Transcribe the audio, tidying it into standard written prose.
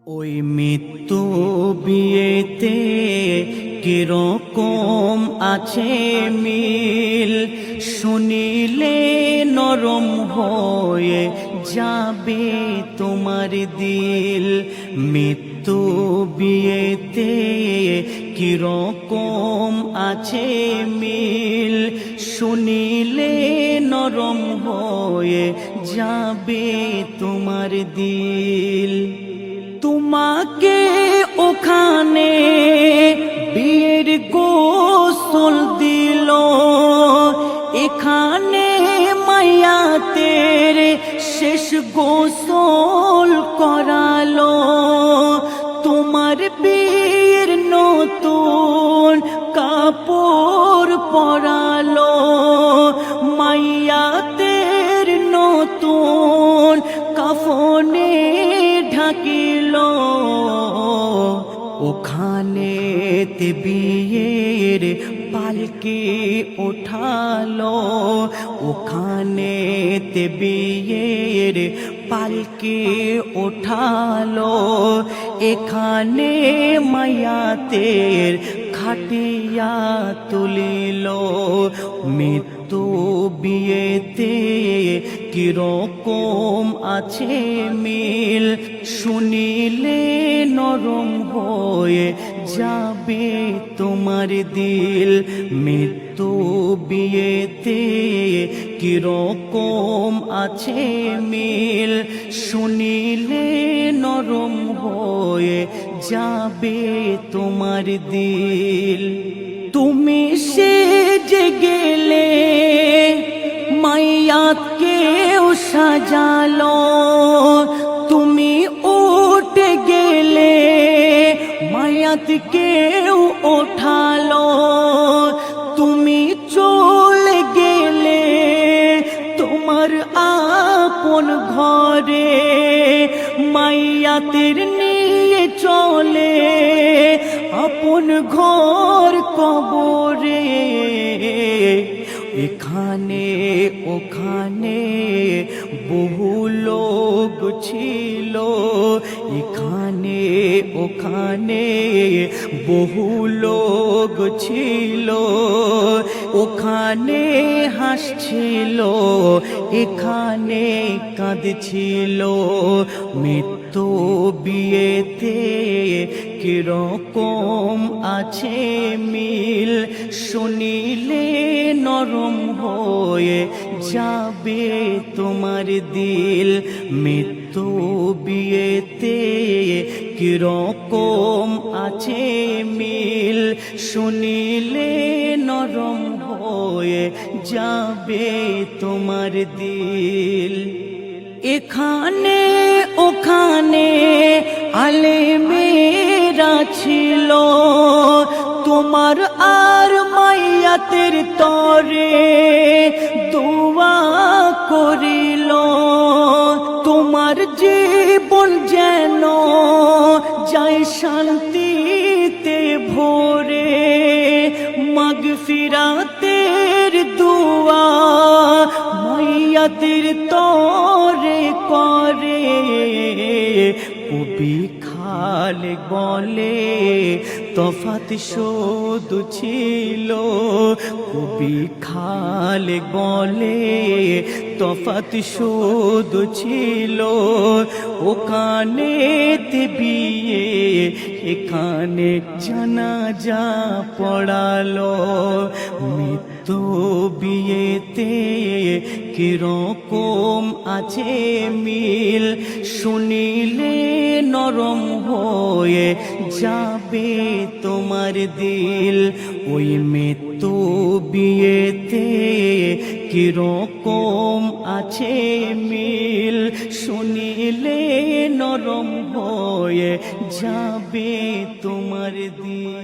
ওই মৃত্যু বিয়েতে কিরকম আছে মিল, শুনিলে নরম হয়ে যাবে তোমার দিল। মৃত্যু বিয়েতে কিরকম আছে মিল, শুনিলে নরম হয়ে যাবে তোমার দিল। তোমাকে ওখানে বিয়ের গোসল দিল, এখানে মায়াতের শেষ গোসল করালো। তোমার বিয়ের নতুন কাপড় পরালো, মায়াতের নতুন কাফনে ঢাকিল। ওখানে তে বিয়ের পালকি ওঠালো, ওখানে তে বিয়ের পালকি ওঠালো। এখানে মায়াতের খাটিয়া তুলিল। মৃত্যু বিয়েতে কিরকম আছে মিল, শুনিলে নরম হয়ে যাবে তোমার দিল। মৃত্যু বিয়েতে কিরকম আছে মিল, শুনিলে নরম হয়ে যাবে তোমার দিল। তুমি সেজে গেলে মায়াতকেও সাজালো, তুমি উঠে গেলে মায়াতকেও ওঠালো। তুমি চলে গেলে তোমার আপন ঘরে মায়াতের নিয়ে চলে আপন ঘর কবরে। এখানে ওখানে বহু লোক ছিল, এখানে ওখানে বহু লোক ছিল। ওখানে হাসছিল, এখানে কাঁদছিল। মৃত্যু বিয়েতে কিরকম আছে মিল, শুনিলে নরম হয়ে যাবে তোমার দিল। মৃত্যু বিয়েতে কিরকম আছে মিল, শুনিলে নরম হয়ে যাবে তোমার দিল। এখানে ওখানে আলেমেরা ছিল, তোমার আর মায়াতের তরে দোয়া করিল। তোমার জীবন যেন যায় শান্তিতে ভরে, মাগফিরাতের দোয়া মায়াতের তরে করে। কবি খালেক বলে তফাত শুধু ছিল, কবি খালেক বলে তফাত শুধু ছিল। ওখানে তে বিয়ে, এখানে জানাজা পড়ালো। মৃত্যু বিয়েতে কিরকম আছে মিল, শুনিলে নরম হয়ে যাবে তোমার দিল। ওই মৃত্যু বিয়েতে কিরকম আছে মিল, শুনিলে নরম হয়ে যাবে তোমার দিল।